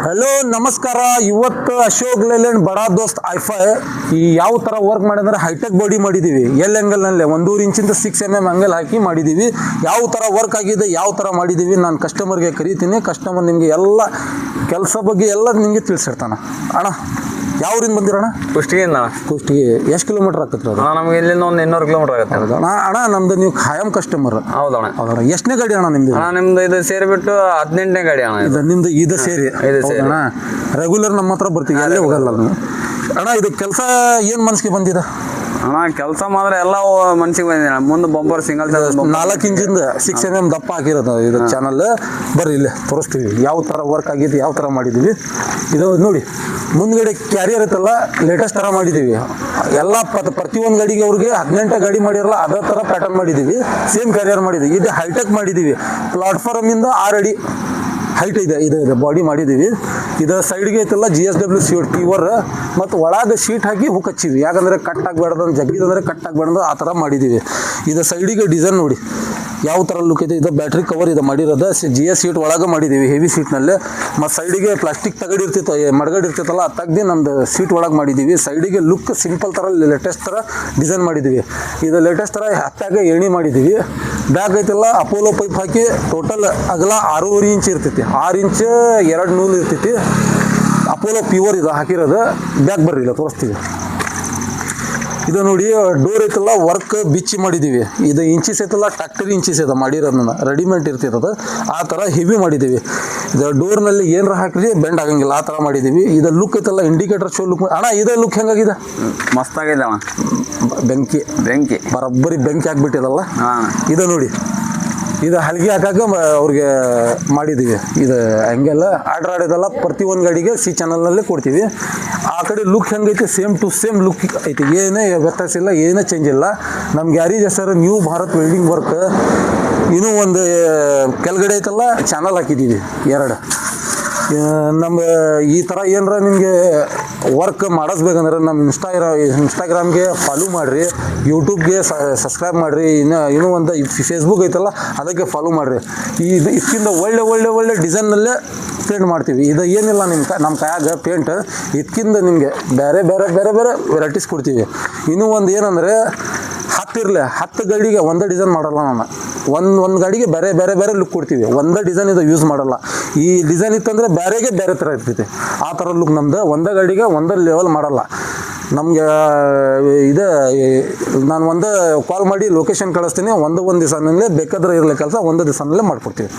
Hello ನಮಸ್ಕಾರ. ಇವತ್ತು Ashok Layland ಬಡಾ ದೋಸ್ತ್ ಐಫೈ ಈ ಯಾವ ಥರ ವರ್ಕ್ ಮಾಡಿದ್ರೆ ಹೈಟೆಕ್ ಬಾಡಿ ಮಾಡಿದ್ದೀವಿ. ಎಲ್ ಆ್ಯಂಗಲ್ನಲ್ಲೇ 1.5 ಇಂಚಿಂದ 6 mm ಆ್ಯಂಗಲ್ ಹಾಕಿ ಮಾಡಿದ್ದೀವಿ. ಯಾವ ಥರ ವರ್ಕ್ ಆಗಿದೆ, ಯಾವ ಥರ ಮಾಡಿದ್ದೀವಿ ನಾನು ಕಸ್ಟಮರ್ಗೆ ಕರೀತೀನಿ. ಕಸ್ಟಮರ್ ನಿಮಗೆ ಎಲ್ಲ ಕೆಲಸ ಬಗ್ಗೆ ಎಲ್ಲ ನಿಮಗೆ ತಿಳಿಸಿರ್ತಾನೆ. ಅಣ್ಣ ಯಾವ್ರಿಂದ ಬಂದಿರೋಣ? ಕುಷ್ಟಗಿಯಿಂದ. ಕುಷ್ಟಗಿ ಎಷ್ಟು ಕಿಲೋಮೀಟರ್ ಆಗ್ತದೆ ಅದು? ನಮ್ಗೆ ಇಲ್ಲಿಂದ ಒಂದು 200 ಕಿಲೋಮೀಟರ್ ಆಗುತ್ತೆ. ಅಣ್ಣ ಅಣ್ಣ ನಮ್ದು ನೀವು ಖಾಯಂ ಕಸ್ಟಮರ್. ಹೌದಣ್ಣ. ಹೌದಣ್ಣ. ಎಷ್ಟನೇ ಗಾಡಿ ಅಣ್ಣ ನಿಮ್ದು? ನಿಮ್ದು ಇದು ಸೇರಿಬಿಟ್ಟು 18ನೇ ಗಾಡಿ ಅಣ್ಣ. ಇದು ನಿಮ್ದು ಇದು ಸೇರಿ ಅಣ್ಣ ರೆಗ್ಯುಲರ್ ನಮ್ಮ ಹತ್ರ ಬರ್ತೀವಿ, ಅಲ್ಲೇ ಹೋಗಲ್ಲ ನೀವು. ಅಣ್ಣ ಇದು ಕೆಲಸ ಏನು ಮನಸ್ಸಿಗೆ ಬಂದಿದೆ ಅಣ್ಣ? ಕೆಲಸ ಮಾತ್ರ ಎಲ್ಲ ಮನ್ಸಿಗೆ ಬಂದಿದೆ. ಮುಂದೆ ಬಂಪರ್ ಸಿಂಗಲ್ 4 ಇಂಚಿಂದ 6 mm ದಪ್ಪ ಹಾಕಿರೋದು ಇದು ಚಾನಲ್. ಬರ್ರಿ ಇಲ್ಲೇ ತೋರಿಸ್ತೀವಿ ಯಾವ ಥರ ವರ್ಕ್ ಆಗಿದೆ, ಯಾವ ಥರ ಮಾಡಿದ್ದೀವಿ. ಇದು ನೋಡಿ ಮುಂದ್ಗಡೆ ಕ್ಯಾರಿಯರ್ ಇತ್ತಲ್ಲ, ಲೇಟೆಸ್ಟ್ ಥರ ಮಾಡಿದ್ದೀವಿ. ಎಲ್ಲ ಪ್ರತಿಯೊಂದು ಗಾಡಿಗೆ ಅವ್ರಿಗೆ 18 ಗಾಡಿ ಮಾಡಿರಲ್ಲ ಅದೇ ಥರ ಪ್ಯಾಟರ್ನ್ ಮಾಡಿದ್ದೀವಿ. ಸೇಮ್ ಕ್ಯಾರಿಯರ್ ಮಾಡಿದ್ದೀವಿ. ಇದು ಹೈಟೆಕ್ ಮಾಡಿದ್ದೀವಿ. ಪ್ಲಾಟ್ಫಾರ್ಮಿಂದ 6 ಅಡಿ ಹೈಟ್ ಇದೆ. ಇದು ಬಾಡಿ ಮಾಡಿದ್ದೀವಿ. ಇದು ಸೈಡ್ಗೆ ಐತಲ್ಲ GSW ಸೀಟ್ ಪ್ಯೂವರ್ ಮತ್ತು ಒಳಗೆ ಶೀಟ್ ಹಾಕಿ ಹುಕ್ ಹಚ್ಚಿವಿ. ಯಾಕಂದರೆ ಕಟ್ ಆಗಬಾರ್ದು, ಜಗ್ಗಿದಂದರೆ ಕಟ್ ಆಗಬಾರ್ದು, ಆ ಥರ ಮಾಡಿದ್ದೀವಿ. ಇದು ಸೈಡಿಗೆ ಡಿಸೈನ್ ನೋಡಿ ಯಾವ ಥರ ಲುಕ್ ಇದೆ. ಇದು ಬ್ಯಾಟ್ರಿ ಕವರ್ ಇದು ಮಾಡಿರೋದು GS ಸೀಟ್ ಒಳಗೆ ಮಾಡಿದ್ದೀವಿ, ಹೆವಿ ಸೀಟ್ನಲ್ಲೇ. ಮತ್ತು ಸೈಡಿಗೆ ಪ್ಲಾಸ್ಟಿಕ್ ತಗಡು ಇರ್ತಿತ್ತು, ಮಡ್ಗಡ್ ಇರ್ತಿತ್ತಲ್ಲ ಅದು ತೆಗ್ದು ನಮ್ದು ಸೀಟ್ ಒಳಗೆ ಮಾಡಿದ್ದೀವಿ. ಸೈಡಿಗೆ ಲುಕ್ ಸಿಂಪಲ್ ಥರ ಲೇಟೆಸ್ಟ್ ಥರ ಡಿಸೈನ್ ಮಾಡಿದ್ದೀವಿ. ಇದು ಲೇಟೆಸ್ಟ್ ಥರ ಹತ್ತಾಗ ಎಣ್ಣೆ ಮಾಡಿದ್ದೀವಿ. ಬ್ಯಾಗ್ ಐತಲ್ಲ ಅಪೋಲೋ ಪೈಪ್ ಹಾಕಿ ಟೋಟಲ್ ಅಗಲ 6.5 ಇಂಚ್ ಇರ್ತೈತಿ. 6 ಇಂಚ್ 2 ನೂಲು ಇರ್ತೈತಿ. ಅಪೋಲೋ ಪ್ಯೂವರ್ ಇದು ಹಾಕಿರೋದು. ಬ್ಯಾಗ್ ಬರ್ರಿ ಇಲ್ಲ ತೋರಿಸ್ತೀವಿ. ಇದು ನೋಡಿ ಡೋರ್ ಐತಲ್ಲ ವರ್ಕ್ ಬಿಚ್ಚಿ ಮಾಡಿದ್ದೀವಿ. ಇದು ಇಂಚಿಸ್ ಐತಲ್ಲ ಟ್ಯಾಕ್ಟರಿ ಇಂಚಿಸ್ ಇದೆ ಮಾಡಿರೋದನ್ನ, ರೆಡಿಮೇಡ್ ಇರ್ತಿರೋದು ಆ ಥರ ಹೆವಿ ಮಾಡಿದ್ದೀವಿ. ಇದು ಡೋರ್ನಲ್ಲಿ ಏನಾರ ಹಾಕಿರಿ ಬೆಂಡ್ ಆಗಂಗಿಲ್ಲ, ಆ ಥರ ಮಾಡಿದ್ದೀವಿ. ಇದು ಲುಕ್ ಐತಲ್ಲ ಇಂಡಿಕೇಟರ್ ಶೋ ಲುಕ್. ಅಣ್ಣ ಇದೇ ಲುಕ್ ಹೆಂಗಾಗಿದೆ? ಮಸ್ತಾಗಿದೆ ಅಣ್ಣ. ಬೆಂಕಿ ಬರೋಬ್ಬರಿ ಬೆಂಕಿ ಹಾಕ್ಬಿಟ್ಟಿದಲ್ಲ. ಇದು ನೋಡಿ ಇದು ಹಲ್ಗೆ ಹಾಕಾಕ ಅವ್ರಿಗೆ ಮಾಡಿದ್ದೀವಿ. ಇದು ಹಂಗೆಲ್ಲ ಆರ್ಡ್ರ್ ಆಡೋದಲ್ಲ ಪ್ರತಿಯೊಂದು ಗಾಡಿಗೆ C ಚಾನಲ್ನಲ್ಲೇ ಕೊಡ್ತೀವಿ. ಆ ಕಡೆ ಲುಕ್ ಹೆಂಗೈತೆ ಸೇಮ್ ಟು ಸೇಮ್ ಲುಕ್ ಐತಿ, ಏನೇ ವ್ಯತ್ಯಾಸ ಇಲ್ಲ, ಏನೇ ಚೇಂಜ್ ಇಲ್ಲ. ನಮ್ಮ ಗ್ಯಾರೇಜ್ ಹೆಸರು ನ್ಯೂ ಭಾರತ್ ವೆಲ್ಡಿಂಗ್ ವರ್ಕ್. ಇನ್ನೂ ಒಂದು ಕೆಳಗಡೆ ಐತಲ್ಲ ಚಾನಲ್ ಹಾಕಿದ್ದೀವಿ 2. ನಮ್ಮ ಈ ಥರ ಏನಾರ ನಿಮಗೆ ವರ್ಕ್ ಮಾಡಿಸ್ಬೇಕಂದ್ರೆ ನಮ್ಮ ಇನ್ಸ್ಟಾಗ್ರಾಮ್ಗೆ ಫಾಲೋ ಮಾಡಿರಿ, ಯೂಟ್ಯೂಬ್ಗೆ ಸಬ್ಸ್ಕ್ರೈಬ್ ಮಾಡಿರಿ, ಇನ್ನೂ ಒಂದು ಫೇಸ್ಬುಕ್ ಐತಲ್ಲ ಅದಕ್ಕೆ ಫಾಲೋ ಮಾಡಿರಿ. ಇದಕ್ಕಿಂತ ಒಳ್ಳೆ ಡಿಸೈನ್ನಲ್ಲೇ ಪೇಂಟ್ ಮಾಡ್ತೀವಿ. ಇದು ಏನಿಲ್ಲ ನಮ್ಮ ಕೈಯಾಗ ಪೇಂಟ್, ಇದಕ್ಕಿಂತ ನಿಮಗೆ ಬೇರೆ ವೆರೈಟೀಸ್ ಕೊಡ್ತೀವಿ. ಇನ್ನೂ ಒಂದು ಏನಂದರೆ 10 ಗಾಡಿಗೆ ಒಂದೇ ಡಿಸೈನ್ ಮಾಡಲ್ಲ ನಾನು. ಒಂದು ಗಾಡಿಗೆ ಬೇರೆ ಲುಕ್ ಕೊಡ್ತೀವಿ. ಒಂದೇ ಡಿಸೈನ್ ಇದು ಯೂಸ್ ಮಾಡಲ್ಲ. ಈ ಡಿಸೈನ್ ಇತ್ತಂದರೆ ಬೇರೆ ಥರ ಇರ್ತೈತಿ. ಆ ಥರ ಲುಕ್ ನಮ್ದು. ಒಂದೇ ಗಾಡಿಗೆ ಒಂದೇ ಲೆವೆಲ್ ಮಾಡಲ್ಲ. ನಮಗೆ ಇದು ನಾನು ಒಂದೇ ಕಾಲ್ ಮಾಡಿ ಲೊಕೇಶನ್ ಕಳಿಸ್ತೀನಿ. ಒಂದು ದಿವಸನಲ್ಲೇ ಬೇಕಾದ್ರೆ ಇರಲಿ ಕೆಲಸ ಒಂದು ದಿವಸನಲ್ಲೇ ಮಾಡಿಕೊಡ್ತೀವಿ.